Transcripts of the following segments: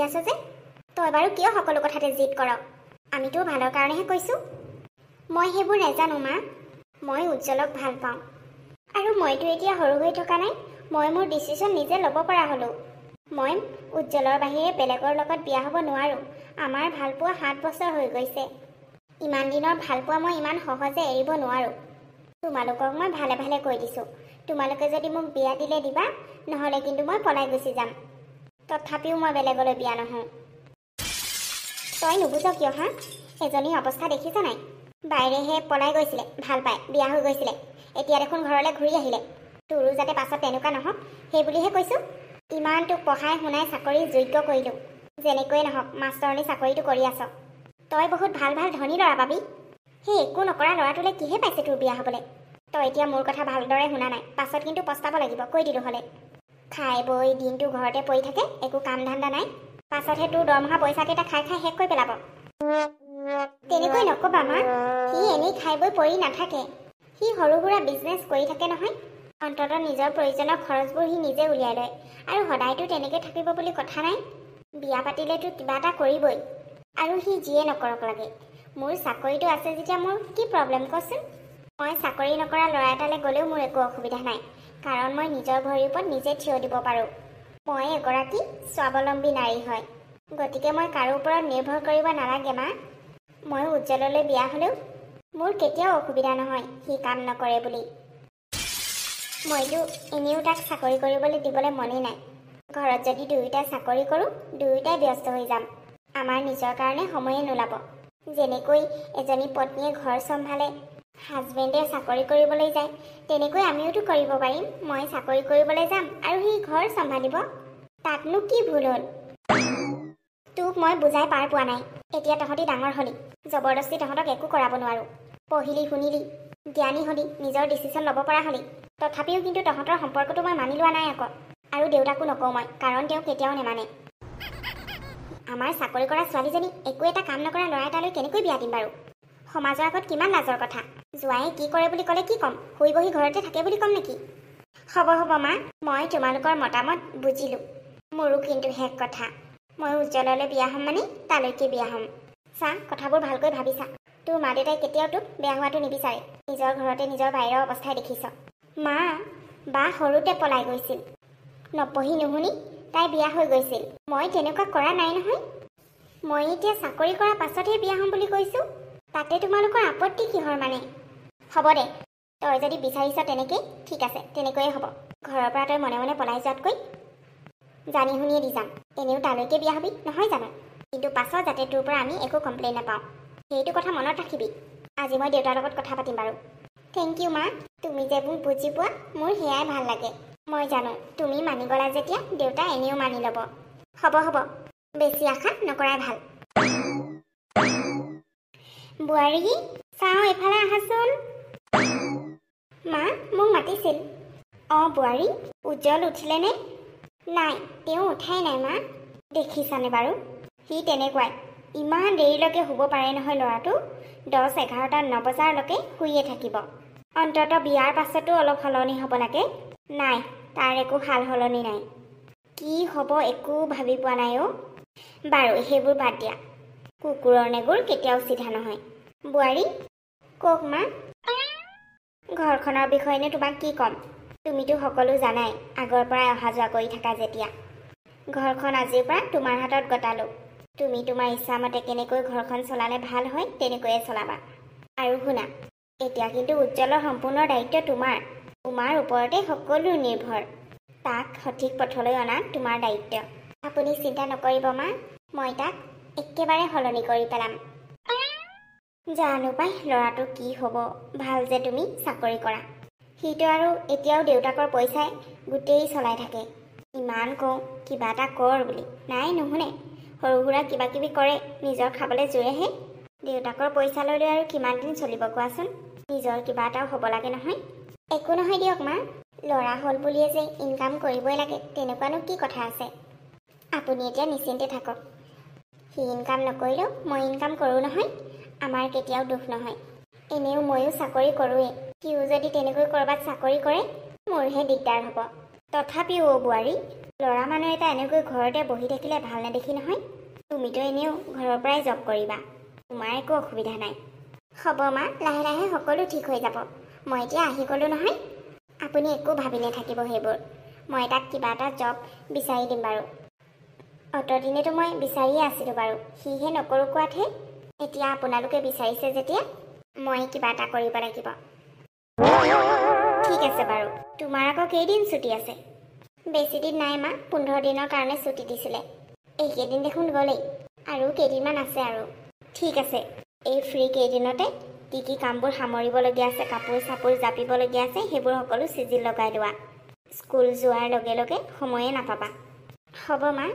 আছ যে তই বাৰু কিয় সকলো কথাতে জিদ কৰ আমিতো ভালৰ কাৰণেহে কৈছোঁ মই সেইবোৰ নাজানো মা মই উজ্জ্বলক ভাল পাওঁ আৰু মইতো এতিয়া সৰু হৈ থকা নাই মই মোৰ ডিচিশ্যন নিজে ল'ব পৰা হ'লোঁ মই উজ্জ্বলৰ বাহিৰে বেলেগৰ লগত বিয়া হ'ব নোৱাৰোঁ আমাৰ ভালপোৱা 7 বছৰ হৈ গৈছে ইমান দিনৰ ভালপোৱা মই ইমান সহজে এৰিব নোৱাৰোঁ তোমালোকক মই ভালে ভালে কৈ দিছোঁ তোমালোকে যদি মোক বিয়া দিলে দিবা নহ'লে কিন্তু মই পলাই গুচি যাম তথাপিও মই বেলেগলৈ বিয়া নহওঁ তই নুবুজ কিয় হা এজনীৰ অৱস্থা দেখিছা নাই বাইৰেহে পলাই গৈছিলে ভাল পাই বিয়া হৈ গৈছিলে এতিয়া দেখোন ঘৰলৈ ঘূৰি আহিলে তোৰো যাতে পাছত তেনেকুৱা নহওক সেই বুলিহে কৈছোঁ ইমান তোক পঢ়াই শুনাই চাকৰি যোগ্য কৰিলোঁ যেনেকৈয়ে নহওক মাষ্টৰণী চাকৰিটো কৰি আছ তই বহুত ভাল ভাল ধনী ল'ৰা পাবি সেই একো নকৰা ল'ৰাটোলৈ কিহে পাইছে তোৰ বিয়া হ'বলৈ তই এতিয়া মোৰ কথা ভালদৰে শুনা নাই পাছত কিন্তু পস্তাব লাগিব কৈ দিলোঁ হ'লে খাই বৈ দিনটো ঘৰতে পৰি থাকে একো কাম ধান্দা নাই পাছতহে তোৰ দৰমহা পইচাকেইটা খাই খাই শেষ কৰি পেলাব তেনেকৈ নক'বা মা সি এনেই খাই বৈ পৰি নাথাকে সি সৰু সুৰা বিজনেছ কৰি থাকে নহয় অন্ততঃ নিজৰ প্ৰয়োজনীয় খৰচবোৰ সি নিজে উলিয়াই লয় আৰু সদায়তো তেনেকৈ থাকিব বুলি কথা নাই বিয়া পাতিলেতো কিবা এটা কৰিবই আৰু সি যিয়ে নকৰক লাগে মোৰ চাকৰিটো আছে যেতিয়া মোৰ কি প্ৰব্লেম কচোন মই চাকৰি নকৰা ল'ৰা এটালৈ গ'লেও মোৰ একো অসুবিধা নাই কাৰণ মই নিজৰ ভৰিৰ ওপৰত নিজে থিয় দিব পাৰোঁ মই এগৰাকী স্বাৱলম্বী নাৰী হয় গতিকে মই কাৰো ওপৰত নিৰ্ভৰ কৰিব নালাগে মা মই উজ্জ্বললৈ বিয়া হ'লেও মোৰ কেতিয়াও অসুবিধা নহয় সি কাম নকৰে বুলি মইতো এনেও তাক চাকৰি কৰিবলৈ দিবলৈ মনেই নাই ঘৰত যদি দুয়োটাই চাকৰি কৰোঁ দুয়োটাই ব্যস্ত হৈ যাম আমাৰ নিজৰ কাৰণে সময়ে নোলাব যেনেকৈ এজনী পত্নীয়ে ঘৰ চম্ভালে হাজবেণ্ডে চাকৰি কৰিবলৈ যায় তেনেকৈ আমিওতো কৰিব পাৰিম মই চাকৰি কৰিবলৈ যাম আৰু সি ঘৰ চম্ভালিব তাতনো কি ভুল হ'ল তোক মই বুজাই পাৰ পোৱা নাই এতিয়া তহঁতি ডাঙৰ হলি জবৰদস্তি তহঁতক একো কৰাব নোৱাৰোঁ পঢ়িলি শুনিলি জ্ঞানী হলি নিজৰ ডিচিশ্যন ল'ব পৰা হলি তথাপিও কিন্তু তহঁতৰ সম্পৰ্কটো মই মানি লোৱা নাই আকৌ আৰু দেউতাকো নকওঁ মই কাৰণ তেওঁ কেতিয়াও নেমানে আমাৰ চাকৰি কৰা ছোৱালীজনী একো এটা কাম নকৰা ল'ৰা এটালৈ কেনেকৈ বিয়া দিম বাৰু সমাজৰ আগত কিমান লাজৰ কথা জোৱায়ে কি কৰে বুলি ক'লে কি ক'ম শুই বহি ঘৰতে থাকে বুলি ক'ম নেকি হ'ব মা মই তোমালোকৰ মতামত বুজিলোঁ মোৰো কিন্তু শেষ কথা মই উজ্জ্বললৈ বিয়া হ'ম মানে তালৈকে বিয়া হ'ম চা কথাবোৰ ভালকৈ ভাবিছা তোৰ মা দেউতাই কেতিয়াও তোক বেয়া হোৱাটো নিবিচাৰে নিজৰ ঘৰতে নিজৰ বাহিৰৰ অৱস্থাই দেখিছ মা বা সৰুতে পলাই গৈছিল নপঢ়ি নুশুনি তাই বিয়া হৈ গৈছিল মই তেনেকুৱা কৰা নাই নহয় মই এতিয়া চাকৰি কৰাৰ পাছতহে বিয়া হ'ম বুলি কৈছোঁ তাতে তোমালোকৰ আপত্তি কিহৰ মানে হ'ব দে তই যদি বিচাৰিছ তেনেকেই ঠিক আছে তেনেকৈয়ে হ'ব ঘৰৰ পৰা তই মনে মনে পলাই যোৱাতকৈ জানি শুনিয়ে দি যাম এনেও তালৈকে বিয়া হ'বি নহয় জানো কিন্তু পাছত যাতে তোৰ পৰা আমি একো কমপ্লেইন নাপাওঁ সেইটো কথা মনত ৰাখিবি আজি মই দেউতাৰ লগত কথা পাতিম বাৰু থেংক ইউ মা তুমি যে মোক বুজি পোৱা মোৰ সেয়াই ভাল লাগে মই জানো তুমি মানি গ'লা যেতিয়া দেউতা এনেও মানি ল'ব হ'ব বেছি আশা নকৰাই ভাল বোৱাৰী চাওঁ এইফালে আহাচোন মা মোক মাতিছিল অঁ বোৱাৰী উজ্জ্বল উঠিলেনে নাই তেওঁ উঠাই নাই মা দেখিছানে বাৰু সি তেনেকুৱাই ইমান দেৰিলৈকে শুব পাৰে নহয় ল'ৰাটো 10-11টা নবজালৈকে শুইয়ে থাকিব অন্ততঃ বিয়াৰ পাছতো অলপ সলনি হ'ব লাগে নাই তাৰ একো সাল সলনি নাই কি হ'ব একো ভাবি পোৱা নাই অ' বাৰু সেইবোৰ বাদ দিয়া কুকুৰৰ নেগুৰ কেতিয়াও চিধা নহয় বোৱাৰী কওক মা ঘৰখনৰ বিষয়েনো তোমাক কি ক'ম তুমিতো সকলো জানাই আগৰ পৰাই অহা যোৱা কৰি থাকা যেতিয়া ঘৰখন আজিৰ পৰা তোমাৰ হাতত গতালোঁ তুমি তোমাৰ ইচ্ছামতে কেনেকৈ ঘৰখন চলালে ভাল হয় তেনেকৈয়ে চলাবা আৰু শুনা এতিয়া কিন্তু উজ্জ্বলৰ সম্পূৰ্ণ দায়িত্ব তোমাৰ ওপৰতে সকলো নিৰ্ভৰ তাক সঠিক পথলৈ অনা তোমাৰ দায়িত্ব আপুনি চিন্তা নকৰিব মা মই তাক একেবাৰে সলনি কৰি পেলাম জানো পাই ল'ৰাটো কি হ'ব ভাল যে তুমি চাকৰি কৰা সিটো আৰু এতিয়াও দেউতাকৰ পইচাই গোটেই চলাই থাকে ইমান কওঁ কিবা এটা কৰ বুলি নাই নুশুনে সৰু সুৰা কিবা কিবি কৰে নিজৰ খাবলৈ জোৰেহে দেউতাকৰ পইচা লৈ লৈ আৰু কিমান দিন চলিব কোৱাচোন নিজৰ কিবা এটাও হ'ব লাগে নহয় একো নহয় দিয়ক মা ল'ৰা হ'ল বুলিয়ে যে ইনকাম কৰিবই লাগে তেনেকুৱানো কি কথা আছে আপুনি এতিয়া নিশ্চিন্তে থাকক সি ইনকাম নকৰিলেও মই ইনকাম কৰোঁ নহয় আমাৰ কেতিয়াও দুখ নহয় এনেও ময়ো চাকৰি কৰোঁৱেই সিও যদি তেনেকৈ ক'ৰবাত চাকৰি কৰে মোৰহে দিগদাৰ হ'ব তথাপিও বোৱাৰী ল'ৰা মানুহ এটা এনেকৈ ঘৰতে বহি থাকিলে ভাল নেদেখি নহয়। তুমিতো এনেও ঘৰৰ পৰাই জব কৰিবা, তোমাৰ একো অসুবিধা নাই। হ'ব মা, লাহে লাহে সকলো ঠিক হৈ যাব। মই এতিয়া আহি গ'লোঁ নহয়। আপুনি একো ভাবি নাথাকিব সেইবোৰ। মই তাক কিবা এটা জব বিচাৰি দিম বাৰু। অতদিনেতো মই বিচাৰিয়ে আছিলোঁ বাৰু, সিহে নকৰোঁ কোৱাতহে। এতিয়া আপোনালোকে বিচাৰিছে যেতিয়া মই কিবা এটা কৰিব লাগিব। ঠিক আছে বাৰু। তোমাৰ আকৌ কেইদিন ছুটি আছে? বেছি দিন নাই মা, 15 দিনৰ কাৰণে ছুটি দিছিলে। এইকেইদিন দেখোন গ'লেই, আৰু কেইদিনমান আছে আৰু। ঠিক আছে, এই ফ্ৰী কেইদিনতে কি কি কামবোৰ সামৰিবলগীয়া আছে, কাপোৰ চাপোৰ জাপিবলগীয়া আছে, সেইবোৰ সকলো চিজিল লগাই লোৱা। স্কুল যোৱাৰ লগে লগে সময়ে নাপাবা। হ'ব মা।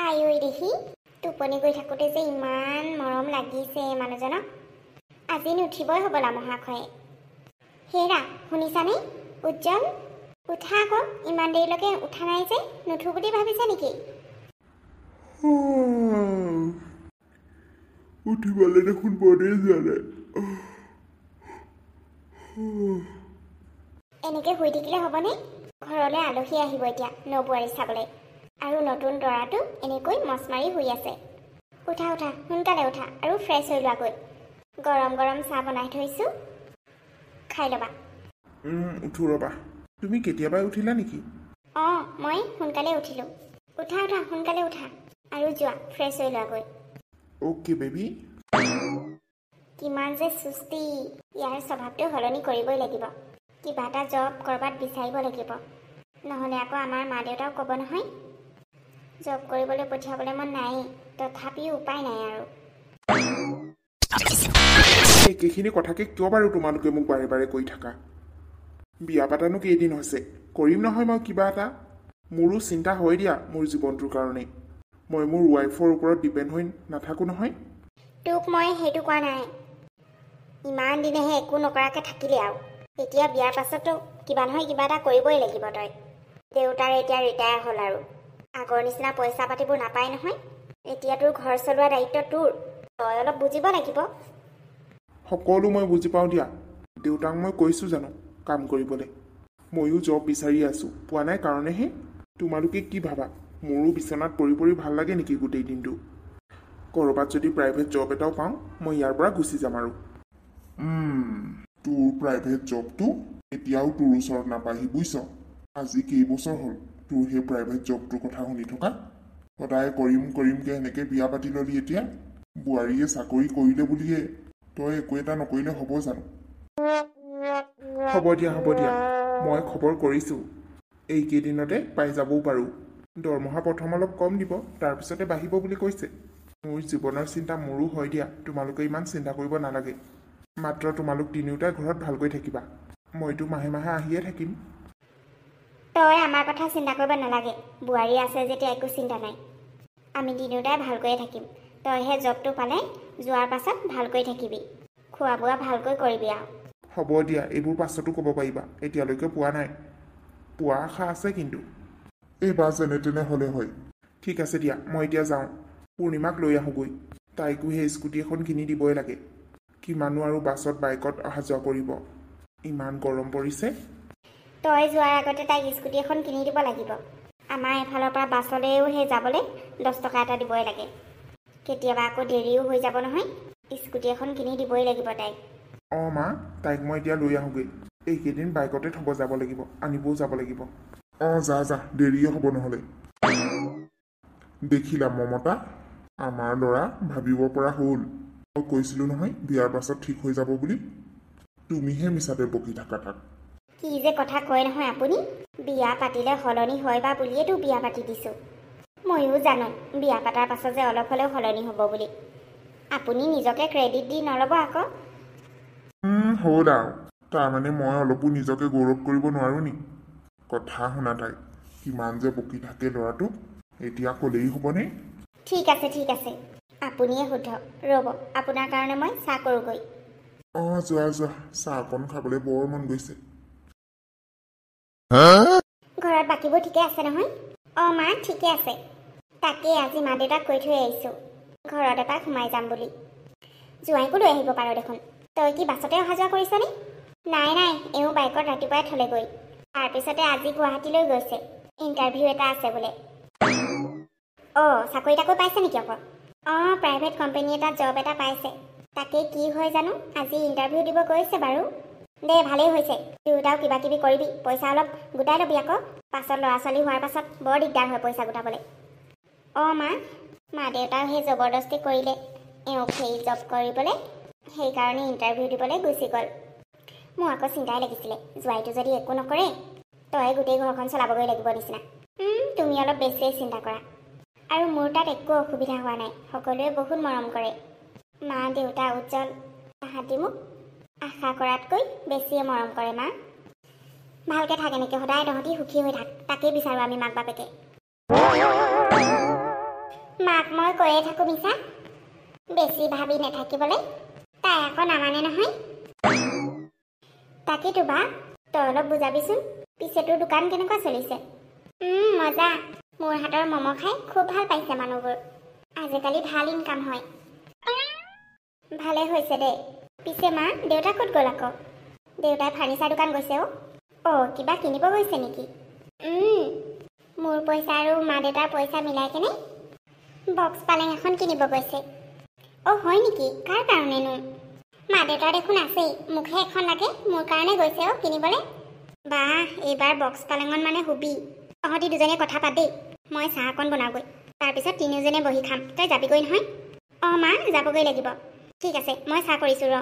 আই ঐ দেখি, টোপনি গৈ থাকোঁতে যে ইমান মৰম লাগিছে মানুহজনক। আজি নুঠিবই হ'বলা মহাশয়ে। হেৰা, শুনিছানে? উজ্জ্বল, উঠা আকৌ। ইমান দেৰিলৈকে উঠা নাই যে, নুঠো বুলি ভাবিছা নেকি? উঠিবলৈ দেখোন বনেই যোৱা নাই। এনেকৈ শুই থাকিলে হ'বনে? ঘৰলৈ আলহী আহিব এতিয়া নবোৱাৰী চাবলৈ, আৰু নতুন দৰাটো এনেকৈ মচ মাৰি শুই আছে। উঠা উঠা, সোনকালে উঠা আৰু ফ্ৰেছ হৈ লোৱাগৈ। গৰম গৰম চাহ বনাই থৈছোঁ, খাই ল'বা। উঠো ৰ'বা। তুমি কেতিয়াবাই উঠিলা নেকি? অঁ, মই সোনকালে উঠিলোঁ। উঠা উঠা, সোনকালে উঠা আৰু যোৱা ফ্ৰেছ হৈ লোৱাগৈ। Okay baby. কিমান যে চুস্তি, ইয়াৰ স্বভাৱটো সলনি কৰিবই লাগিব। কিবা এটা জব ক'ৰবাত বিচাৰিব লাগিব, নহ'লে আকৌ আমাৰ মা দেউতাও ক'ব নহয় জব কৰিবলৈ পঠিয়াবলৈ মন নায়েই, তথাপিও উপায় নাই আৰু। একেখিনি কথাকে কিয় বাৰু তোমালোকে মোক বাৰে বাৰে কৈ থাকা? বিয়া পাতানো কেইদিন হৈছে, কৰিম নহয় মই কিবা এটা। মোৰো চিন্তা হয় দিয়া মোৰ জীৱনটোৰ কাৰণে। মই মোৰ ৱাইফৰ ওপৰত ডিপেণ্ড হৈ নাথাকোঁ নহয়। তোক মই সেইটো কোৱা নাই। ইমান দিনেহে একো নকৰাকৈ থাকিলে আৰু এতিয়া বিয়াৰ পাছতো কিবা নহয় কিবা এটা কৰিবই লাগিব তই। দেউতাৰ এতিয়া ৰিটায়াৰ হ'ল আৰু আগৰ নিচিনা পইচা পাতিবোৰ নাপায় নহয়। এতিয়া তোৰ ঘৰ চলোৱা দায়িত্ব তোৰ, তই অলপ বুজিব লাগিব। সকলো মই বুজি পাওঁ দিয়া। দেউতাক মই কৈছোঁ জানো কাম কৰিবলৈ? ময়ো জব বিচাৰি আছোঁ, পোৱা নাই কাৰণেহে। তোমালোকে কি ভাবা, মোৰো বিচনাত পৰি পৰি ভাল লাগে নেকি গোটেই দিনটো? ক'ৰবাত যদি প্ৰাইভেট জব এটাও পাওঁ, মই ইয়াৰ পৰা গুচি যাম আৰু। তোৰ প্ৰাইভেট জবটো এতিয়াও তোৰ ওচৰত নাপায়হি বুজিছ। আজি কেইবছৰ হ'ল তোৰ সেই প্ৰাইভেট জবটোৰ কথা শুনি থকা। সদায় কৰিম কৰিমকৈ এনেকৈ বিয়া পাতি ল'লি। এতিয়া বোৱাৰীয়ে চাকৰি কৰিলে বুলিয়ে তই একো এটা নকৰিলে হ'ব জানো? হ'ব দিয়া হ'ব দিয়া, মই খবৰ কৰিছোঁ। এইকেইদিনতে পাই যাবও পাৰোঁ। দৰমহা প্ৰথম অলপ কম দিব, তাৰপিছতে বাঢ়িব বুলি কৈছে। মোৰ জীৱনৰ চিন্তা মোৰো হয় দিয়া, তোমালোকে ইমান চিন্তা কৰিব নালাগে। মাত্ৰ তোমালোক তিনিওটাই ঘৰত ভালকৈ থাকিবা, মইতো মাহে মাহে আহিয়ে থাকিম। তই আমাৰ কথা চিন্তা কৰিব নালাগে, বোৱাৰী আছে যেতিয়া একো চিন্তা নাই। আমি তিনিওটাই ভালকৈয়ে থাকিম। তইহে জবটো পালে যোৱাৰ পাছত ভালকৈ থাকিবি, খোৱা বোৱা ভালকৈ কৰিবি আৰু। হ'ব দিয়া, এইবোৰ পাছতো ক'ব পাৰিবা, এতিয়ালৈকে পোৱা নাই। পোৱা আশা আছে কিন্তু। এইবাৰ যেনে তেনে হ'লে হয়। ঠিক আছে দিয়া, মই এতিয়া যাওঁ। পূৰ্ণিমাক লৈ আহোঁগৈ। তাইকো সেই স্কুটি এখন কিনি দিবই লাগে। কিমানো আৰু বাছত বাইকত অহা যোৱা কৰিব, ইমান গৰম পৰিছে। তই যোৱাৰ আগতে তাইক স্কুটি এখন কিনি দিব লাগিব। আমাৰ এফালৰ পৰা বাছলৈও সেই যাবলৈ 10 টকা এটা দিবই লাগে। কেতিয়াবা আকৌ দেৰিও হৈ যাব নহয়, স্কুটি এখন কিনি দিবই লাগিব তাইক। অঁ মা, তাইক মই এতিয়া লৈ আহোঁগৈ। এইকেইদিন বাইকতে থ'ব যাব লাগিব, আনিবও যাব লাগিব। অঁ যা যা, দেৰিয়ে হ'ব নহ'লে। দেখিলা মমতা, আমাৰ ল'ৰা ভাবিব পৰা হ'ল। মই কৈছিলোঁ নহয় বিয়াৰ পাছত ঠিক হৈ যাব বুলি। তুমিহে মিছাতে বকি থাকা তাক। কি যে কথা কয় নহয় আপুনি। বিয়া পাতিলে সলনি হয় বা বুলিয়েতো বিয়া পাতি দিছোঁ। ময়ো জানো বিয়া পতাৰ পাছত যে অলপ হ'লেও সলনি হ'ব বুলি। আপুনি নিজকে ক্ৰেডিট দি নল'ব আকৌ। হ'ল আৰু, তাৰমানে মই অলপো নিজকে গৌৰৱ কৰিব নোৱাৰোঁ নি? কথা শুনা তাই, কিমান যে বকি থাকে ল'ৰাটোক, এতিয়া ক'লেই হ'বনে? ঠিক আছে ঠিক আছে, আপুনিয়ে শুধক। ৰ'ব, আপোনাৰ কাৰণে মই চাহ কৰোঁগৈ। অঁ যোৱা যোৱা, চাহ অকণ খাবলৈ বৰ মন গৈছে। ঘৰত বাকীবোৰ ঠিকে আছে নহয়? অঁ মা, ঠিকে আছে। তাকেই আজি মা দেউতাক কৈ থৈ আহিছোঁ ঘৰত এপাক সোমাই যাম বুলি। জোঁৱাইকো লৈ আহিব পাৰ দেখোন। তই কি বাছতে অহা যোৱা কৰিছনে? নাই নাই, এওঁ বাইকত ৰাতিপুৱাই থ'লেগৈ। তাৰপিছতে আজি গুৱাহাটীলৈ গৈছে, ইণ্টাৰভিউ এটা আছে বোলে। অঁ, চাকৰি তাকৰি পাইছে নেকি আকৌ? অঁ, প্ৰাইভেট কোম্পানী এটাত জব এটা পাইছে। তাকে কি হয় জানো, আজি ইণ্টাৰভিউ দিব গৈছে বাৰু। দে, ভালেই হৈছে। দুয়োটাও কিবা কিবি কৰিবি, পইচা অলপ গোটাই ল'বি আকৌ। পাছত ল'ৰা ছোৱালী হোৱাৰ পাছত বৰ দিগদাৰ হয় পইচা গোটাবলৈ। অঁ মা দেউতাও সেই জবৰদস্তি কৰিলে এওঁক সেই জব কৰিবলৈ, সেইকাৰণে ইণ্টাৰভিউ দিবলৈ গুচি গ'ল। মোৰ আকৌ চিন্তাই লাগিছিলে, জোৱাইটো যদি একো নকৰে তই গোটেই ঘৰখন চলাবগৈ লাগিব নিচিনা। তুমি অলপ বেছিয়ে চিন্তা কৰা। আৰু মোৰ তাত একো অসুবিধা হোৱা নাই, সকলোৱে বহুত মৰম কৰে। মা দেউতা উজ্জ্বল তাহাঁতি মোক আশা কৰাতকৈ বেছিয়ে মৰম কৰে। মা ভালকৈ থাক, এনেকৈ সদায় তহঁতি সুখী হৈ থাক, তাকেই বিচাৰোঁ আমি মাক বাপেকে। মাক মই কৈয়ে থাকোঁ মিছা, বেছি ভাবি নাথাকিবলৈ, তাই আকৌ নামানে নহয়। তাকেতো বা, তই অলপ বুজাবিচোন। পিছে তোৰ দোকান কেনেকুৱা চলিছে? মজা। মোৰ হাতৰ ম'ম' খাই খুব ভাল পাইছে মানুহবোৰ। আজিকালি ভাল ইনকাম হয়। ভালে হৈছে দে। পিছে মা দেউতা ক'ত গ'ল আকৌ? দেউতাই ফাৰ্নিচাৰ দোকান গৈছে। অঁ, কিবা কিনিব গৈছে নেকি? মোৰ পইচা আৰু মা দেউতাৰ পইচা মিলাই কেনে বক্স পালেং এখন কিনিব গৈছে। অঁ, হয় নেকি? কাৰ কাৰণেনো? মা দেউতাৰ দেখোন আছেই, মোকহে এখন লাগে, মোৰ কাৰণে গৈছে কিনিবলৈ। বাহ, এইবাৰ বক্স পালেঙত মানে হুবি। তহঁতি দুজনীয়ে কথা পাত দেই, মই চাহ অকণ বনাওঁগৈ, তাৰপিছত তিনিওজনীয়ে বহি খাম। তই যাবিগৈ নহয়? অঁ মা, যাবগৈ লাগিব। ঠিক আছে, মই চাহ কৰিছোঁ ৰ।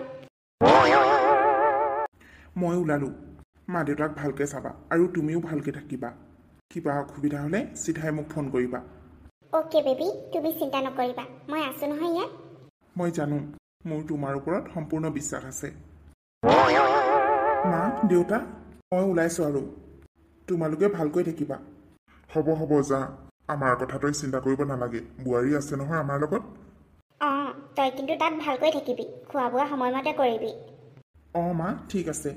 মই ওলালোঁ। মা দেউতাক ভালকৈ চাবা আৰু তুমিও ভালকৈ থাকিবা। কিবা অসুবিধা হ'লে চিধাই মোক ফোন কৰিবা। অ'কে বেবী, তুমি চিন্তা নকৰিবা, মই আছোঁ নহয় ইয়াত। মই জানো, মোৰ তোমাৰ ওপৰত সম্পূৰ্ণ বিশ্বাস আছে। মা দেউতা, মই ওলাইছোঁ আৰু তোমালোকে ভালকৈ থাকিবা। হ'ব যা, আমাৰ কথা তই চিন্তা কৰিব নালাগে, বোৱাৰী আছে নহয় আমাৰ লগত। অঁ, তই কিন্তু তাত ভালকৈ থাকিবি, খোৱা বোৱা সময়মতে কৰিবি। অঁ মা, ঠিক আছে।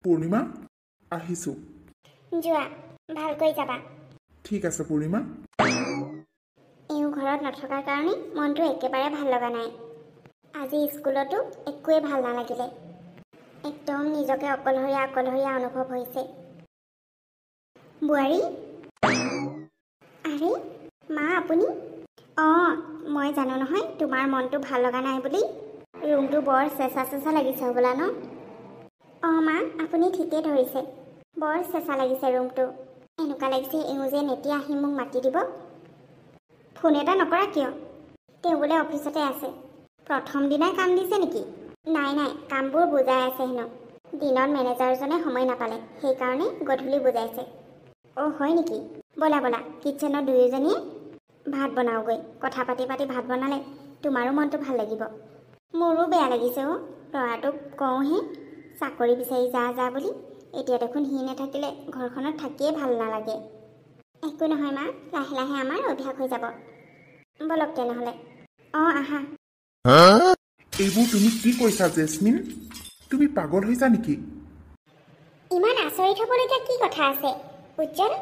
পূৰ্ণিমা, আহিছোঁ। যোৱা, ভালকৈ যাবা। ঠিক আছে পূৰ্ণিমা। এওঁ ঘৰত নথকাৰ কাৰণে মনটো একেবাৰে ভাল লগা নাই। আজি স্কুলতো একোৱেই ভাল নালাগিলে। একদম নিজকে অকলশৰীয়া অনুভৱ হৈছে। বোৱাৰী, আৰে মা আপুনি? অঁ, মই জানো নহয় তোমাৰ মনটো ভাল লগা নাই বুলি। ৰুমটো বৰ চেঁচা লাগিছে হ'বলা ন? অঁ মা, আপুনি ঠিকেই ধৰিছে, বৰ চেঁচা লাগিছে ৰুমটো। এনেকুৱা লাগিছে এওঁ যেন এতিয়া আহি মোক মাতি দিব। ফোন এটা নকৰা কিয়? তেওঁ বোলে অফিচতে আছে। প্ৰথম দিনাই কাম দিছে নেকি? নাই, কামবোৰ বুজাই আছে হেনো। দিনত মেনেজাৰজনে সময় নাপালে, সেইকাৰণে গধূলি বুজাইছে। অঁ, হয় নেকি? ব'লা কিটচেনত দুয়োজনীয়ে ভাত বনাওঁগৈ। কথা পাতি ভাত বনালে তোমাৰো মনটো ভাল লাগিব। মোৰো বেয়া লাগিছে। ল'ৰাটোক কওঁহে চাকৰি বিচাৰি যা বুলি, এতিয়া দেখোন সি নাথাকিলে ঘৰখনত থাকিয়ে ভাল নালাগে। একো নহয় মা, লাহে লাহে আমাৰ অভ্যাস হৈ যাব। বলক তেনেহ'লে। অঁ, আহা। এইবোৰ তুমি কি কৈছা জেচমিন? তুমি পাগল হৈছা নেকি? ইমান আচৰিত হ'বলগীয়া কি কথা আছে উজ্জ্বল?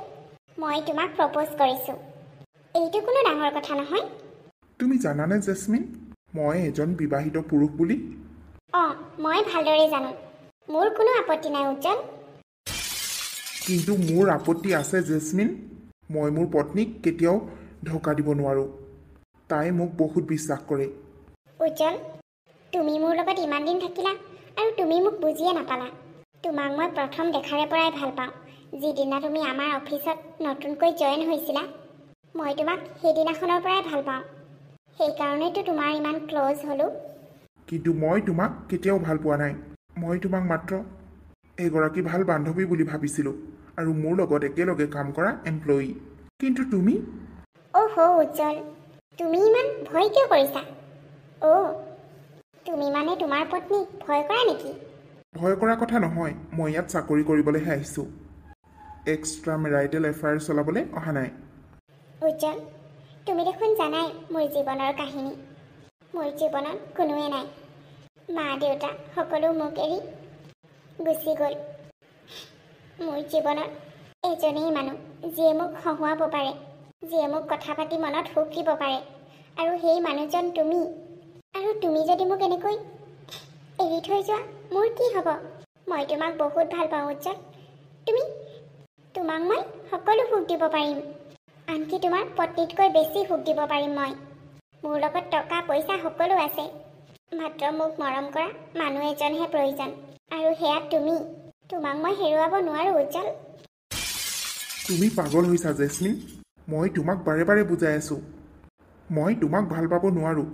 মই তোমাক প্ৰপ'জ কৰিছোঁ, এইটো কোনো ডাঙৰ কথা নহয়। তুমি জানানে জেচমিন, মই এজন বিবাহিত পুৰুষ বুলি? অঁ, মই ভালদৰে জানো। মোৰ কোনো আপত্তি নাই উজ্জ্বল। কিন্তু মোৰ আপত্তি আছে জেচমিন। মই মোৰ পত্নীক কেতিয়াও ধোকা দিব নোৱাৰোঁ। তাই মোক বহুত বিশ্বাস কৰে। উজ্জ্বল, তুমি মোৰ লগত ইমান দিন থাকিলা আৰু তুমি মোক বুজিয়ে নাপালা। তোমাক মই প্ৰথম দেখাৰে পৰাই ভাল পাওঁ। যিদিনা তুমি আমাৰ অফিচত নতুনকৈ জইন হৈছিলা, মই তোমাক সেইদিনাখনৰ পৰাই ভাল পাওঁ। সেইকাৰণেতো তোমাৰ ইমান ক্ল'জ হ'লোঁ। কিন্তু মই তোমাক কেতিয়াও ভাল পোৱা নাই। মই তোমাক মাত্ৰ এগৰাকী ভাল বান্ধৱী বুলি ভাবিছিলোঁ আৰু মোৰ লগত একেলগে কাম কৰা এমপ্লয়ী। কিন্তু তুমি? অহ উজ্জ্বল, তুমি ইমান ভয় কিয় কৰিছা? তুমি মানে তোমাৰ পত্নীক ভয় কৰা নেকি? ভয় কৰা কথা নহয়, মই ইয়াত চাকৰি কৰিবলৈহে আহিছোঁ। এক্সট্ৰা মেৰাইটেল এফেয়াৰ চলাবলৈ অহা নাই। উজ্জ্বল, তুমি দেখোন জানাই মোৰ জীৱনৰ কাহিনী। মোৰ জীৱনত কোনোৱে নাই। মা দেউতা সকলো মোক এৰি গুচি গ'ল। মোৰ জীৱনত এজনেই মানুহ, যিয়ে মোক হহুৱাব পাৰে, যিয়ে মোক কথা পাতি মনত সুখ দিব পাৰে, আৰু সেই মানুহজন তুমি। আৰু তুমি যদি মোক এনেকৈ এৰি থৈ যোৱা, মোৰ কি হ'ব? মই তোমাক বহুত ভাল পাওঁ উজ্জ্বল। তুমি তোমাক মই সকলো সুখ দিব পাৰিম। আনকি তোমাৰ পত্নীতকৈ বেছি সুখ দিব পাৰিম মই। মোৰ লগত টকা পইচা সকলো আছে, মাত্ৰ মোক মৰম কৰা মানুহ এজনহে প্ৰয়োজন, আৰু সেয়া তুমি। তোমাক মই হেৰুৱাব নোৱাৰো উজ্জ্বল। তুমি পাগল হৈছা জেচমিন। মই তোমাক বাৰে বাৰে বুজাই আছো, মই তোমাক ভাল পাব নোৱাৰো,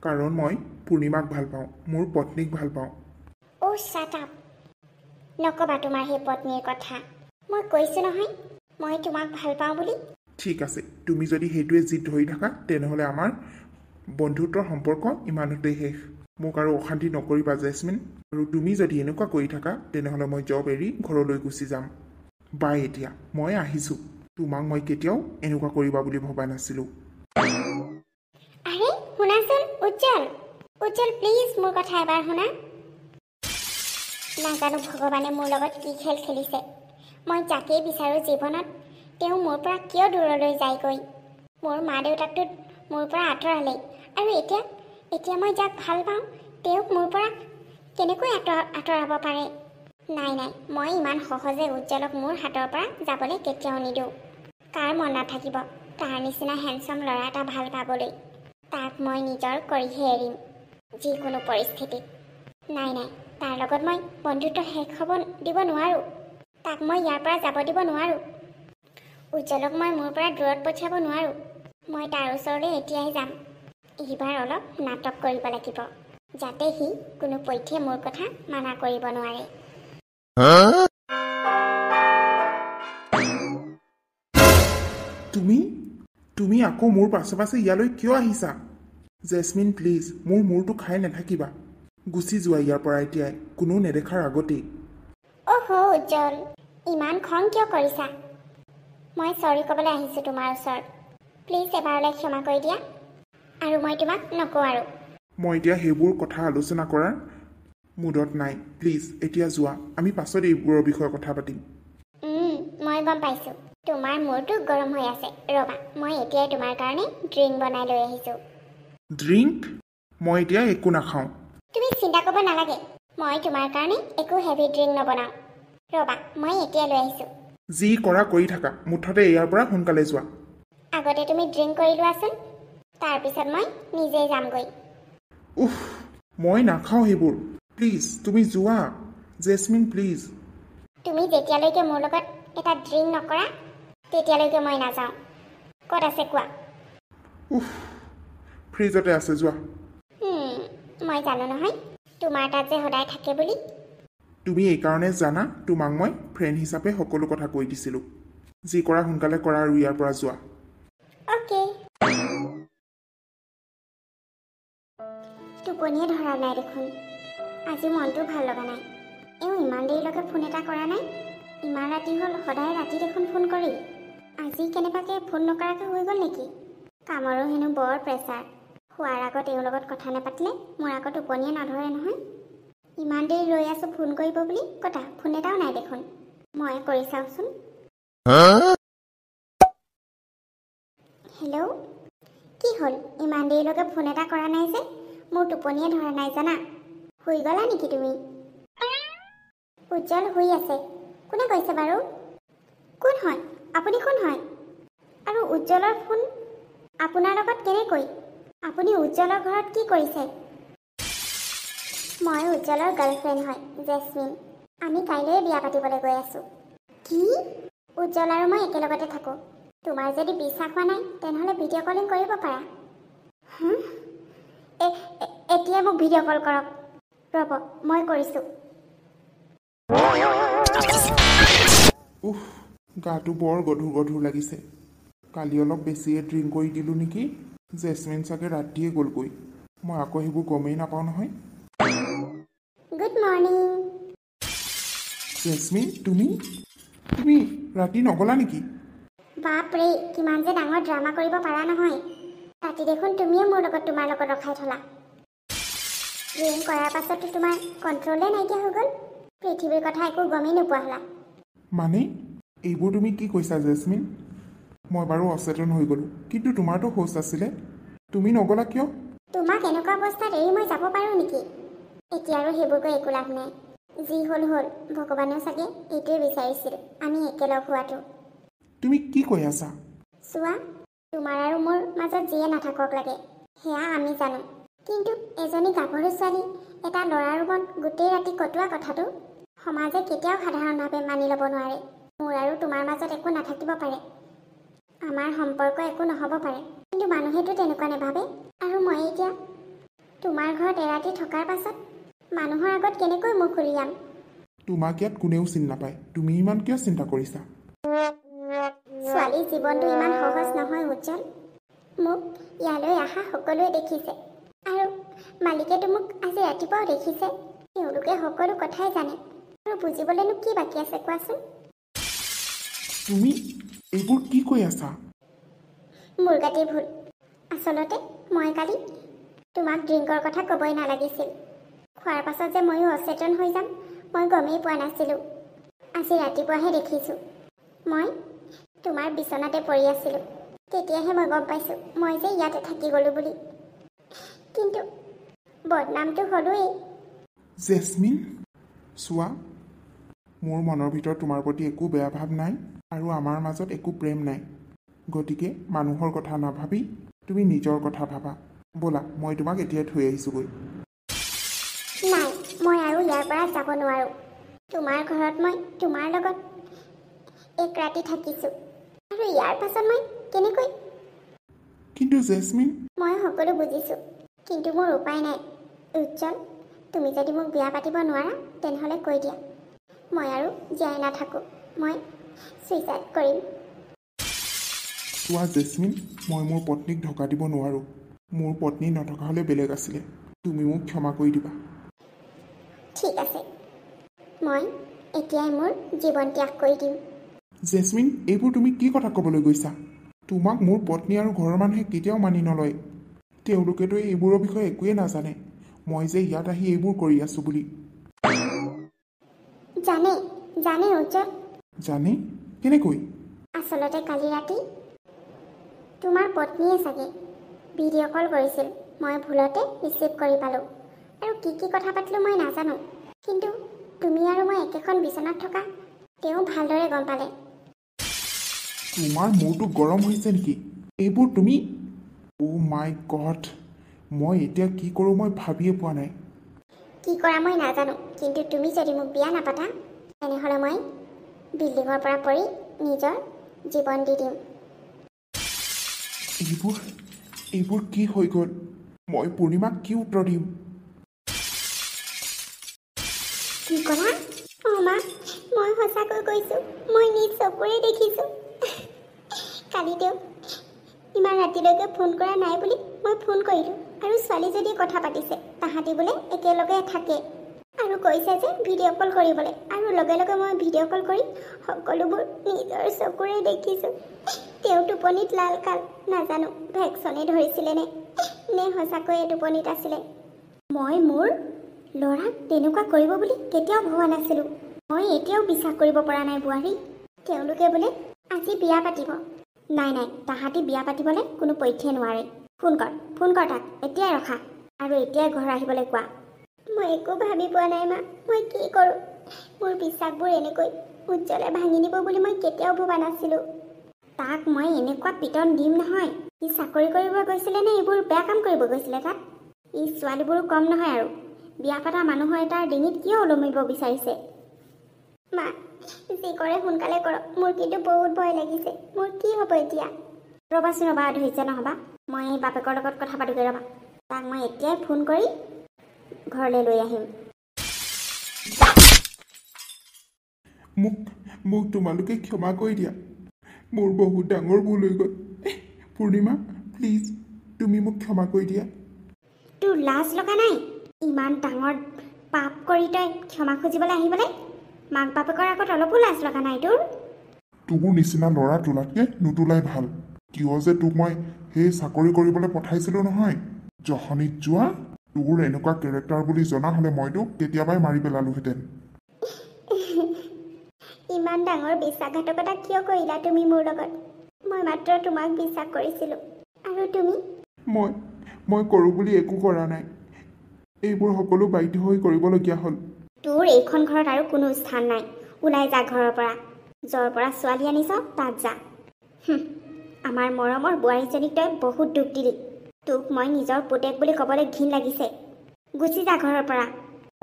কাৰণ মই পূৰ্ণিমাক ভাল পাওঁ, মোৰ পত্নীক ভাল পাওঁ। অ' শ্বাট আপ। নক'বা তোমাৰ সেই পত্নীৰ কথা। মই কৈছোঁ নহয় মই তোমাক ভাল পাওঁ বুলি। ঠিক আছে, তুমি যদি সেইটোৱে জিদ ধৰি থাকা তেনেহ'লে আমাৰ বন্ধুত্বৰ সম্পৰ্ক ইমানতেই শেষ। মোক আৰু অশান্তি নকৰিবা জেচমিন, আৰু তুমি যদি এনেকুৱা কৰি থাকা তেনেহ'লে মই জব এৰি ঘৰলৈ গুচি যাম। বাই, এতিয়া মই আহিছোঁ। তোমাক মই কেতিয়াও এনেকুৱা কৰিবা বুলি ভবা নাছিলোঁ। আৰে শুনাচোন উজ্জ্বল, উজ্জ্বল প্লিজ মোৰ কথা এবাৰ শুনা। নাজানো ভগৱানে মোৰ লগত কি খেল খেলিছে। মই যাকেই বিচাৰোঁ জীৱনত তেওঁ মোৰ পৰা কিয় দূৰলৈ যায়গৈ। মোৰ মা দেউতাকতো মোৰ পৰা আঁতৰালেই, আৰু এতিয়া মই যাক ভাল পাওঁ তেওঁক মোৰ পৰা কেনেকৈ আঁতৰাব পাৰে। নাই, মই ইমান সহজে উজ্জ্বলক মোৰ হাতৰ পৰা যাবলৈ কেতিয়াও নিদিওঁ। কাৰ মন নাথাকিব তাৰ নিচিনা হেণ্ডচাম ল'ৰা এটা ভাল পাবলৈ। তাক মই নিজৰ কৰিহে এৰিম যিকোনো পৰিস্থিতিত। নাই, তাৰ লগত মই বন্ধুত্ব শেষ হ'ব দিব নোৱাৰোঁ। তাক মই ইয়াৰ পৰা যাব দিব নোৱাৰোঁ। উজ্জ্বলক মই মোৰ পৰা দূৰত পঠিয়াব নোৱাৰোঁ। মই তাৰ ওচৰলৈ এতিয়াই যাম। এইবাৰ অলপ নাটক কৰিব লাগিব, যাতে সি কোনোপধ্যে মোৰ কথা মানা কৰিব নোৱাৰে। তুমি আকৌ মোৰ পাছে পাছে ইয়ালৈ কিয় আহিছা? জেচমিন প্লিজ, মোৰ মূৰটো খাই নাথাকিবা। গুচি যোৱা ইয়াৰ পৰা এতিয়াই, কোনো নেদেখাৰ আগতেই। অহ উজ্জ্বল, ইমান খং কিয় কৰিছা? মই চৰি ক'বলৈ আহিছোঁ তোমাৰ ওচৰত। প্লিজ এবাৰলৈ ক্ষমা কৰি দিয়া, আৰু মই তোমাক নকওঁ আৰু। মই এতিয়া সেইবোৰ কথা আলোচনা কৰাৰ মুডত নাই। প্লিজ এতিয়া যোৱা, আমি পাছত এইবোৰৰ বিষয়ে কথা পাতিম। মই গম পাইছোঁ তোমাৰ মূৰটো গৰম হৈ আছে। ৰ'বা, মই এতিয়াই তোমাৰ কাৰণে ড্ৰিংক বনাই লৈ আহিছোঁ। ড্ৰিংক? মই এতিয়া একো নাখাওঁ। তুমি চিন্তা কৰিব নালাগে, মই তোমাৰ কাৰণে একো হেভি ড্ৰিংক নবনাওঁ। ৰ'বা, মই এতিয়া লৈ আহিছোঁ। যি কৰা কৰি থাকা, মুঠতে ইয়াৰ পৰা সোনকালে যোৱা। আগতে তুমি ড্ৰিংক কৰি লোৱাচোন, তাৰপিছত মই নিজেই যামগৈ। উফ, মই নাখাওঁ সেইবোৰ। প্লিজ তুমি যোৱা জেচমিন, প্লিজ। তুমি যেতিয়ালৈকে মোৰ লগত এটা ড্ৰিংক নকৰা তেতিয়ালৈকে মই নাযাওঁ। ক'ত আছে কোৱা? উফ, ফ্ৰিজতে আছে, যোৱা। মই জানো নহয় তোমাৰ তাত যে সদায় থাকে বুলি। তুমি এইকাৰণে জানা তোমাক মই ফ্ৰেণ্ড হিচাপে সকলো কথা কৈ দিছিলোঁ। যি কৰা সোনকালে কৰা আৰু ইয়াৰ পৰা যোৱা। অ'কে। টোপনিয়ে ধৰা নাই দেখোন। আজি মনটো ভাল লগা নাই। এওঁ ইমান দেৰিলৈকে ফোন এটা কৰা নাই। ইমান ৰাতি হ'ল, সদায় ৰাতি দেখোন ফোন কৰি। আজি কেনেবাকৈ ফোন নকৰাকৈ হৈ গ'ল নেকি? কামৰো হেনো বৰ প্ৰেছাৰ। শোৱাৰ আগত তেওঁৰ লগত কথা নাপাতিলে মোৰ আকৌ টোপনিয়ে নধৰে নহয়। ইমান দেৰি ৰৈ আছোঁ ফোন কৰিব বুলি, কটা ফোন এটাও নাই দেখোন। মই কৰি চাওঁচোন। হেল্ল', কি হ'ল? ইমান দেৰিলৈকে ফোন এটা কৰা নাই যে? মোৰ টোপনিয়ে ধৰা নাই জানা। শুই গ'লা নেকি তুমি? উজ্জ্বল শুই আছে। কোনে কৈছে বাৰু? কোন হয় আপুনি? কোন হয়? আৰু উজ্জ্বলৰ ফোন আপোনাৰ লগত কেনেকৈ? আপুনি উজ্জ্বলৰ ঘৰত কি কৰিছে? মই উজ্জ্বলৰ গাৰ্লফ্ৰেণ্ড হয়, জেচমিন। আমি কাইলৈ বিয়া পাতিবলৈ গৈ আছোঁ। কি? উজ্জ্বল আৰু মই একেলগতে থাকোঁ। তোমাৰ যদি বিশ্বাস হোৱা নাই তেনেহ'লে ভিডিঅ' কলিং কৰিব পাৰা। এতিয়া মোক ভিডিঅ' কল কৰক। ৰ'ব, মই কৰিছোঁ। উফ, গাটো বৰ গধুৰ গধুৰ লাগিছে। কালি অলপ বেছিয়ে ড্ৰিংক কৰি দিলোঁ নেকি? জেচমিন চাগে ৰাতিয়ে গ'লগৈ। মই আকৌ সেইবোৰ গমেই নাপাওঁ নহয়। Good morning. জেচমিন, তুমি ৰাতি নগ'লা নেকি? বাপৰে, কিমান যে ডাঙৰ ড্ৰামা কৰিব পাৰা নহয়। ৰাতি দেখোন তুমিয়ে মোৰ লগত তোমাৰ লগত ৰখাই থলা। ড্ৰিংক কৰাৰ পাছতো তোমাৰ কণ্ট্ৰলে নাইকিয়া হৈ গ'ল। পৃথিৱীৰ কথা একো গমেই নোপোৱা হ'লা। মানে এইবোৰ তুমি কি কৈছা জেচমিন? মই বাৰু অচেতন হৈ গ'লোঁ, কিন্তু তোমাৰতো হোচ আছিলে। তুমি নগ'লা কিয়? তোমাক এনেকুৱা অৱস্থাত এৰি মই যাব পাৰোঁ নেকি? এতিয়া আৰু সেইবোৰ কৈ একো লাভ নাই। যি হ'ল হ'ল, ভগৱানেও চাগে এইটোৱে বিচাৰিছিল আমি একেলগ হোৱাটো। তুমি কি কৈ আছা? চোৱা, তোমাৰ আৰু মোৰ মাজত যিয়ে নাথাকক লাগে সেয়া আমি জানো, কিন্তু এজনী গাভৰু ছোৱালী এটা ল'ৰাৰ ৰুমত গোটেই ৰাতি কটোৱা কথাটো সমাজে কেতিয়াও সাধাৰণভাৱে মানি ল'ব নোৱাৰে। মোৰ আৰু তোমাৰ মাজত একো নাথাকিব পাৰে, আমাৰ সম্পৰ্ক একো নহ'ব পাৰে, কিন্তু মানুহেতো তেনেকুৱা নাভাবে। আৰু মই এতিয়া তোমাৰ ঘৰত এৰাতি থকাৰ পাছত মানুহৰ আগত কেনেকৈ মুখ উলিয়াম? তোমাক ইয়াত কোনেও চিনি নাপায়, তুমি ইমান কিয় চিন্তা কৰিছা? ছোৱালীৰ জীৱনটো ইমান সহজ নহয় উজ্জ্বল। মোক ইয়ালৈ অহা সকলোৱে দেখিছে, আৰু মালিকেতো মোক আজি ৰাতিপুৱাও দেখিছে। তেওঁলোকে সকলো কথাই জানে, আৰু বুজিবলৈনো কি বাকী আছে কোৱাচোন? তুমি এইবোৰ কি কৈ আছা? মোৰ গাতেই ভুল। আচলতে মই কালি তোমাক ড্ৰিংকৰ কথা ক'বই নালাগিছিল। খোৱাৰ পাছত যে ময়ো অচেতন হৈ যাম মই গমেই পোৱা নাছিলোঁ। আজি ৰাতিপুৱাহে দেখিছোঁ। মই তোমাৰ বিচনাতে পৰি আছিলোঁ, তেতিয়াহে মই গম পাইছোঁ মই যে ইয়াতে থাকি গ'লোঁ বুলি। কিন্তু বদনামটো হ'লোৱেই। জেচমিন, চোৱা, মোৰ মনৰ ভিতৰত তোমাৰ প্ৰতি একো বেয়া ভাৱ নাই, আৰু আমাৰ মাজত একো প্ৰেম নাই। গতিকে মানুহৰ কথা নাভাবি তুমি নিজৰ কথা ভাবা। ব'লা, মই তোমাক এতিয়াই থৈ আহিছোঁগৈ। নাই, মই আৰু ইয়াৰ পৰা যাব নোৱাৰোঁ। তোমাৰ ঘৰত মই তোমাৰ লগত এক ৰাতি থাকিছোঁ, আৰু ইয়াৰ পাছত মই কেনেকৈ? কিন্তু জেচমিন, মই সকলো বুজিছোঁ, কিন্তু মোৰ উপায় নাই। উজ্জ্বল, তুমি যদি মোক বিয়া পাতিব নোৱাৰা তেনেহ'লে কৈ দিয়া, মই আৰু জীয়াই নাথাকোঁ, মই ছুইচাইড কৰিম। চোৱা জেচমিন, মই মোৰ পত্নীক ধকা দিব নোৱাৰোঁ। মোৰ পত্নী নথকা হ'লে বেলেগ আছিলে। তুমি মোক ক্ষমা কৰি দিবা। ঠিক আছে, মই এতিয়াই মোৰ জীৱন ত্যাগ কৰি দিম। জেচমিন, এইবোৰ তুমি কি কথা ক'বলৈ গৈছা? তোমাক মোৰ পত্নী আৰু ঘৰৰ মানুহে কেতিয়াও মানি নলয়। তেওঁলোকেতো এইবোৰৰ বিষয়ে একোৱেই নাজানে, মই যে ইয়াত আহি এইবোৰ কৰি আছোঁ বুলি। জানে জানে উজ্জ্বল। জানে? কেনেকৈ? আচলতে কালি ৰাতি তোমাৰ পত্নীয়ে চাগে ভিডিঅ' কল কৰিছিল। মই ভুলতে ৰিচিভ কৰি পালোঁ, আৰু কি কি কথা পাতিলোঁ মই নাজানো, কিন্তু তুমি আৰু মই একেখন বিচনাত থকা তেওঁ ভালদৰে গম পালে। তোমাৰ মূৰটো গৰম হৈছে নেকি? এইবোৰ তুমি? অ' মাই গড, মই এতিয়া কি কৰোঁ মই ভাবিয়ে পোৱা নাই। কি কৰা মই নাজানো, কিন্তু তুমি যদি মোক বিয়া নাপাতা তেনেহ'লে মই বিল্ডিঙৰ পৰা পৰি নিজৰ জীৱন দি দিম। এইবোৰ কি হৈ গ'ল? মই পূৰ্ণিমাক কি উত্তৰ দিম? কি ক'লা? অঁ মা, মই সঁচাকৈ কৈছোঁ, মই নিজ চকুৰে দেখিছোঁ। কালি তেওঁ ইমান ৰাতিলৈকে ফোন কৰা নাই বুলি মই ফোন কৰিলোঁ, আৰু ছোৱালীজনীয়ে কথা পাতিছে তাহাঁতি বোলে একেলগে থাকে, আৰু কৈছে যে ভিডিঅ' কল কৰিবলৈ, আৰু লগে লগে মই ভিডিঅ' কল কৰি সকলোবোৰ নিজৰ চকুৰে দেখিছোঁ। তেওঁ টোপনিত লাল কাল, নাজানো ভেকচনে ধৰিছিলে নে সঁচাকৈয়ে টোপনিত আছিলে। মই মোৰ ল'ৰাক তেনেকুৱা কৰিব বুলি কেতিয়াও ভবা নাছিলোঁ। মই এতিয়াও বিশ্বাস কৰিব পৰা নাই বোৱাৰী। তেওঁলোকে বোলে আজি বিয়া পাতিব। নাই নাই, তাহাঁতি বিয়া পাতিবলৈ কোনো পধ্যে নোৱাৰে। ফোন কৰ তাক, এতিয়াই ৰখা, আৰু এতিয়াই ঘৰ আহিবলৈ কোৱা। মই একো ভাবি পোৱা নাই মা, মই কি কৰোঁ? মোৰ বিশ্বাসবোৰ এনেকৈ উজ্জ্বলে ভাঙি নিব বুলি মই কেতিয়াও ভবা নাছিলোঁ। তাক মই এনেকুৱা পিটন দিম নহয়। সি চাকৰি কৰিব গৈছিলে নে এইবোৰ বেয়া কাম কৰিব গৈছিলে তাত? ই ছোৱালীবোৰো কম নহয়, আৰু বিয়া পতা মানুহৰ এটাৰ ডিঙিত কিয় ওলমিব বিচাৰিছে? মা, যি কৰে সোনকালে কৰক, মোৰ কিন্তু বহুত ভয় লাগিছে। মোৰ কি হ'ব এতিয়া? ৰ'বাচোন ৰ'বা, ধৈৰ্য নহ'বা, মই বাপেকৰ লগত কথা পাতোগৈ ৰ'বা। তাক মই এতিয়াই ফোন কৰি ঘৰলৈ লৈ আহিম। মোক তোমালোকে ক্ষমা কৰি দিয়া। মোৰ বহুত ডাঙৰ ভুল হৈ গ'ল। পূৰ্ণিমা, প্লিজ তুমি মোক ক্ষমা কৰি দিয়া। তোৰ লাজ লগা নাই? ইমান ডাঙৰ পাপ কৰি তই ক্ষমা খুজিবলৈ আহিবলৈ? মাক বাপেকৰ আগত অলপো লাজ লগা নাই তোৰ? তোৰ নিচিনা ল'ৰা তোলাতকৈ নোতোলাই ভাল। কিয় যে তোক মই সেই চাকৰি কৰিবলৈ পঠাইছিলোঁ নহয়, জহনীত যোৱা। তোৰ এনেকুৱা কেৰেক্টাৰ বুলি জনা হ'লে মই তোক কেতিয়াবাই মাৰি পেলালোহেঁতেন। ইমান ডাঙৰ বিশ্বাসঘাতকতা কিয় কৰিলা তুমি মোৰ লগত? মই মাত্ৰ তোমাক বিশ্বাস কৰিছিলোঁ, আৰু তুমি? মই কৰোঁ বুলি একো কৰা নাই। এইবোৰ সকলো বাধ্য হৈ কৰিবলগীয়া হ'ল। তোৰ এইখন ঘৰত আৰু কোনো স্থান নাই। ওলাই যা ঘৰৰ পৰা। য'ৰ পৰা ছোৱালী আনিছ তাত যা। আমাৰ মৰমৰ বোৱাৰীজনীক তই বহুত দুখ দিলি। তোক মই নিজৰ পুতেক বুলি ক'বলৈ ঘিণ লাগিছে। গুচি যা ঘৰৰ পৰা।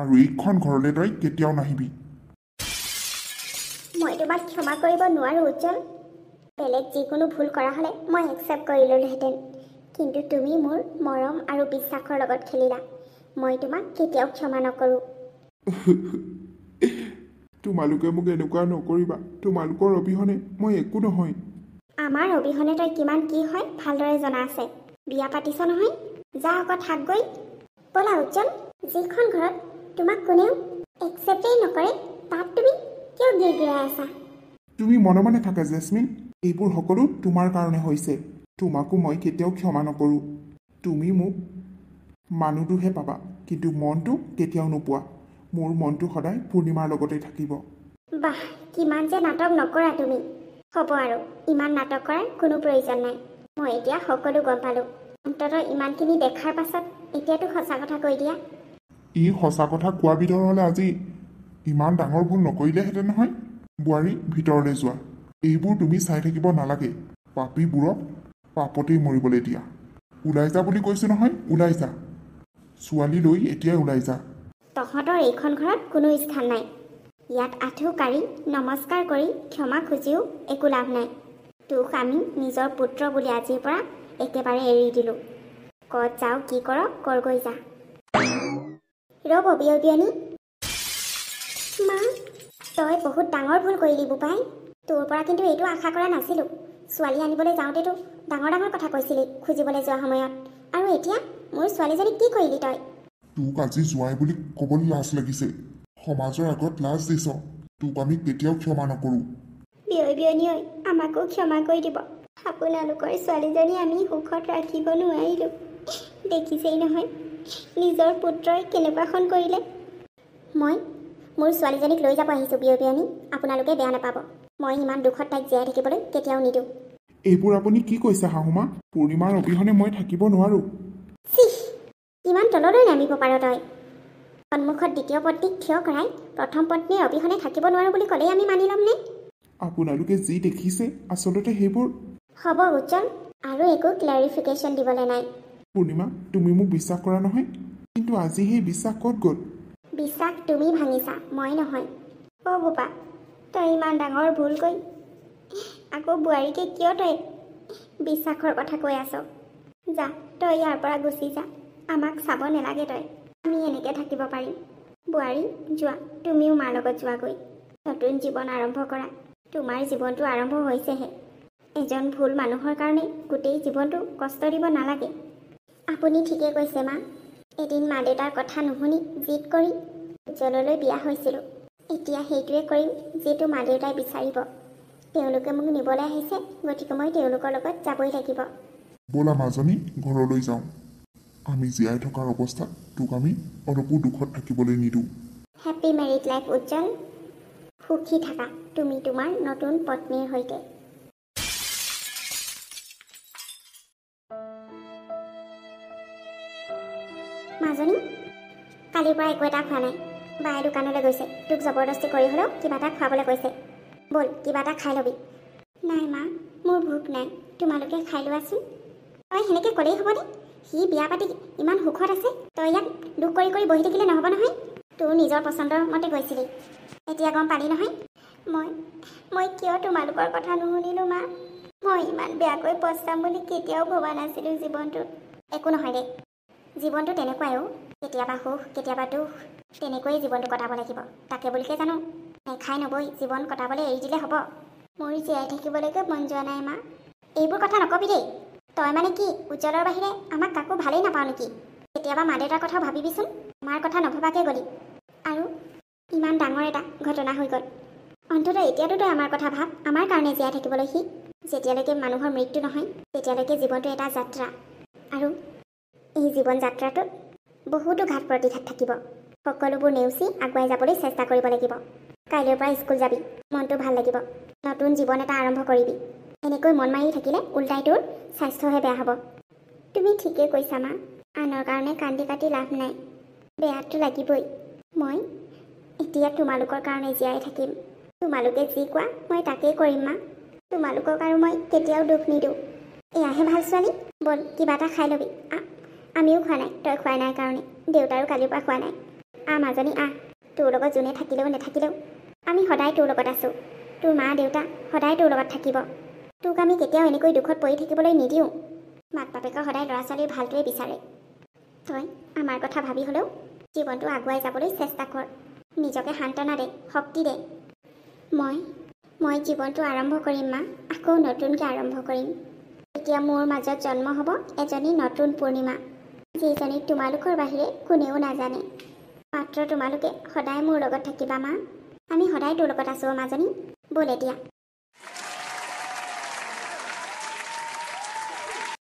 আৰু এইখন ঘৰলৈ তই কেতিয়াও নাহিবি। মই তোমাক ক্ষমা কৰিব নোৱাৰোঁ উজ্জ্বল। বেলেগ যিকোনো ভুল কৰা হ'লে মই একচেপ্ট কৰি ল'লোহেঁতেন, কিন্তু তুমি মোৰ মৰম আৰু বিশ্বাসৰ লগত খেলিলা। মই তোমাক কেতিয়াও ক্ষমা নকৰোঁ। তোমালোকে মোক এনেকুৱা নকৰিবা। তোমালোকৰ অবিহনে মই একো নহয়। আমাৰ অবিহনে তই কিমান কি হয় ভালদৰে জনা আছে। বিয়া পাতিছ নহয়, যা আকৌ থাক গৈ। ব'লা উজ্জ্বল, যিখন ঘৰত তোমাক কোনেও একচেপ্টেই নকৰে তাত তুমি কিয় গিৰগিৰাই আছা? তুমি মনে মনে থাকা জেচমিন। এইবোৰ সকলো তোমাৰ কাৰণে হৈছে। তোমাকো মই কেতিয়াও ক্ষমা নকৰোঁ। তুমি মোক মানুহটোহে পাবা, কিন্তু মনটো কেতিয়াও নোপোৱা। মোৰ মনটো সদায় পূৰ্ণিমাৰ লগতে থাকিব। বাহ, কিমান যে নাটক নকৰা তুমি। হ'ব আৰু, ইমান নাটক কৰাৰ কোনো প্ৰয়োজন নাই। মই এতিয়া সকলো গম পালোঁ। অন্ততঃ ইমানখিনি দেখাৰ পাছত এতিয়াতো সঁচা কথা কৈ দিয়া। ই সঁচা কথা কোৱা বিধৰ হ'লে আজি ইমান ডাঙৰ ভুল নকৰিলেহেঁতেন নহয়। বোৱাৰী, ভিতৰলৈ যোৱা। এইবোৰ তুমি চাই থাকিব নালাগে। পাপীবোৰক পাপতেই মৰিবলৈ দিয়া। ওলাই যা বুলি কৈছোঁ নহয়, ওলাই যা। ছোৱালী লৈ এতিয়াই ওলাই যা। তহঁতৰ এইখন ঘৰত কোনো স্থান নাই। ইয়াত আঁঠু কাঢ়ি নমস্কাৰ কৰি ক্ষমা খুজিও একো লাভ নাই। তোক আমি নিজৰ পুত্ৰ বুলি আজিৰ পৰা একেবাৰে এৰি দিলোঁ। ক'ত যাওঁ কি কৰ কৰগৈ যা। ৰ'ব বিয়নী। মা, তই বহুত ডাঙৰ ভুল কৰিলি বোপাই। তোৰ পৰা কিন্তু এইটো আশা কৰা নাছিলোঁ। ছোৱালী আনিবলৈ যাওঁতেতো ডাঙৰ ডাঙৰ কথা কৈছিলি খুজিবলৈ যোৱা সময়ত, আৰু এতিয়া মোৰ ছোৱালীজনীক কি কৰিলি তই? তোক আজি জোঁৱাই বুলি ক'বলৈ লাজ লাগিছে। সমাজৰ আগত লাজ দিছ। তোক আমি কেতিয়াও ক্ষমা নকৰোঁ। বিয়নী ঐ, আমাকো ক্ষমা কৰি দিব। আপোনালোকৰ ছোৱালীজনী আমি সুখত ৰাখিব নোৱাৰিলোঁ। দেখিছেই নহয় নিজৰ পুত্ৰই কেনেকুৱাখন কৰিলে। মই মোৰ ছোৱালীজনীক লৈ যাব আহিছোঁ বিয়নী। আপোনালোকে বেয়া নাপাব। মই ইমান দুখত তাইক জীয়াই থাকিবলৈ কেতিয়াও নিদিওঁ। এইবোৰ আপুনি কি কৈছে শাহুমা? পূৰ্ণিমাৰ অবিহনে মই থাকিব নোৱাৰোঁ। চিহ, ইমান তললৈ নামিব পাৰ তই? সন্মুখত দ্বিতীয় পত্নীক থিয় কৰাই প্ৰথম পত্নীৰ অবিহনে থাকিব নোৱাৰোঁ বুলি ক'লেই আমি মানি ল'মনে? আপোনালোকে যি দেখিছে আচলতে সেইবোৰ। হ'ব উজ্জ্বল, আৰু একো ক্লেৰিফিকেশ্যন দিবলৈ নাই। পূৰ্ণিমা, তুমি মোক বিশ্বাস কৰা নহয়, কিন্তু আজি সেই বিশ্বাস ক'ত গ'ল? বিশ্বাস তুমি ভাঙিছা, মই নহয়। অ' বোপা, তই ইমান ডাঙৰ ভুল কৰি আকৌ বোৱাৰীকে কিয় তই বিশ্বাসৰ কথা কৈ আছ? যা, তই ইয়াৰ পৰা গুচি যা। আমাক চাব নালাগে তই। আমি এনেকৈ থাকিব পাৰিম। বোৱাৰী, যোৱা, তুমিও মাৰ লগত যোৱাগৈ। নতুন জীৱন আৰম্ভ কৰা। তোমাৰ জীৱনটো আৰম্ভ হৈছেহে। এজন ভুল মানুহৰ কাৰণে গোটেই জীৱনটো কষ্ট দিব নালাগে। আপুনি ঠিকে কৈছে মা। এদিন মা দেউতাৰ কথা নুশুনি জিদ কৰি উজ্জ্বললৈ বিয়া হৈছিলোঁ। এতিয়া সেইটোৱে কৰিম যিটো মা দেউতাই বিচাৰিব। তেওঁলোকে মোক নিবলৈ আহিছে, গতিকে মই তেওঁলোকৰ লগত যাবই লাগিব। ব'লা মাজনী, ঘৰলৈ যাওঁ। আমি জীয়াই থকাৰ অৱস্থাত তোক আমি অলপো দুখত থাকিবলৈ নিদিওঁ। হেপ্পী মেৰিড লাইফ উজ্জ্বল। সুখী থাকা তুমি তোমাৰ নতুন পত্নীৰ সৈতে। মাজনী, কালিৰ পৰা একো এটা খোৱা নাই। বায়ে দোকানলৈ গৈছে। তোক জবৰদস্তি কৰি হ'লেও কিবা এটা খুৱাবলৈ কৈছে। ব'ল, কিবা এটা খাই ল'বি। নাই মা, মোৰ ভোক নাই। তোমালোকে খাই লোৱাচোন। তই সেনেকৈ ক'লেই হ'বনে? সি বিয়া পাতি ইমান সুখত আছে, তই ইয়াত দুখ কৰি কৰি বহি থাকিলে নহ'ব নহয়। তোৰ নিজৰ পচন্দৰ মতে গৈছিলি, এতিয়া গম পালি নহয়। মই কিয় তোমালোকৰ কথা নুশুনিলোঁ মা? মই ইমান বেয়াকৈ পস্তাম বুলি কেতিয়াও ভবা নাছিলোঁ জীৱনটোত। একো নহয় দে, জীৱনটো তেনেকুৱাই। কেতিয়াবা সুখ, কেতিয়াবা দুখ, তেনেকৈয়ে জীৱনটো কটাব লাগিব। তাকে বুলিকে জানো নেখাই নবৈ জীৱন কটাবলৈ এৰি দিলে হ'ব? মোৰ জীয়াই থাকিবলৈকে মন যোৱা নাই মা। এইবোৰ কথা নকবি দেই। তই মানে কি উজ্জ্বলৰ বাহিৰে আমাক কাকো ভালেই নাপাওঁ নেকি? কেতিয়াবা মা দেউতাৰ কথা ভাবিবিচোন। আমাৰ কথা নভবাকৈ গ'লি, আৰু ইমান ডাঙৰ এটা ঘটনা হৈ গ'ল। অন্ততঃ এতিয়াতো তই আমাৰ কথা ভাব। আমাৰ কাৰণে জীয়াই থাকিবলৈ শিক। যেতিয়ালৈকে মানুহৰ মৃত্যু নহয়, তেতিয়ালৈকে জীৱনটো এটা যাত্ৰা, আৰু এই জীৱন যাত্ৰাটোত বহুতো ঘাত প্ৰতিঘাত থাকিব। সকলোবোৰ নেওচি আগুৱাই যাবলৈ চেষ্টা কৰিব লাগিব। কাইলৈৰ পৰা স্কুল যাবি, মনটো ভাল লাগিব। নতুন জীৱন এটা আৰম্ভ কৰিবি। এনেকৈ মন মাৰি থাকিলে উল্টাই তোৰ স্বাস্থ্যহে বেয়া হ'ব। তুমি ঠিকেই কৈছা মা। আনৰ কাৰণে কান্দি কাটি লাভ নাই, বেয়াটো লাগিবই। মই এতিয়া তোমালোকৰ কাৰণে জীয়াই থাকিম। তোমালোকে যি কোৱা মই তাকেই কৰিম মা। তোমালোকক আৰু মই কেতিয়াও দুখ নিদিওঁ। এয়াহে ভাল ছোৱালী, বল কিবা এটা খাই ল'বি। আমিও খোৱা নাই, তই খোৱাই নাই কাৰণে। দেউতাৰো কালিৰ পৰা খোৱা নাই। মাজনী তোৰ লগত যোনে থাকিলেও নাথাকিলেও আমি সদায় তোৰ লগত আছোঁ। তোৰ মা দেউতা সদায় তোৰ লগত থাকিব। তোক আমি কেতিয়াও এনেকৈ দুখত পৰি থাকিবলৈ নিদিওঁ। মাক বাপেকৰ সদায় ল'ৰা ছোৱালীৰ ভালটোৱে বিচাৰে। তই আমাৰ কথা ভাবি হ'লেও জীৱনটো আগুৱাই যাবলৈ চেষ্টা কৰ। নিজকে সান্তনা দে, শক্তি দে। মই জীৱনটো আৰম্ভ কৰিম মা, আকৌ নতুনকৈ আৰম্ভ কৰিম। এতিয়া মোৰ মাজত জন্ম হ'ব এজনী নতুন পূৰ্ণিমা, যিজনীক তোমালোকৰ বাহিৰে কোনেও নাজানে। মাত্ৰ তোমালোকে সদায় মোৰ লগত থাকিবা মা। আমি সদায় তোৰ লগত আছোঁ মাজনী। বল এতিয়া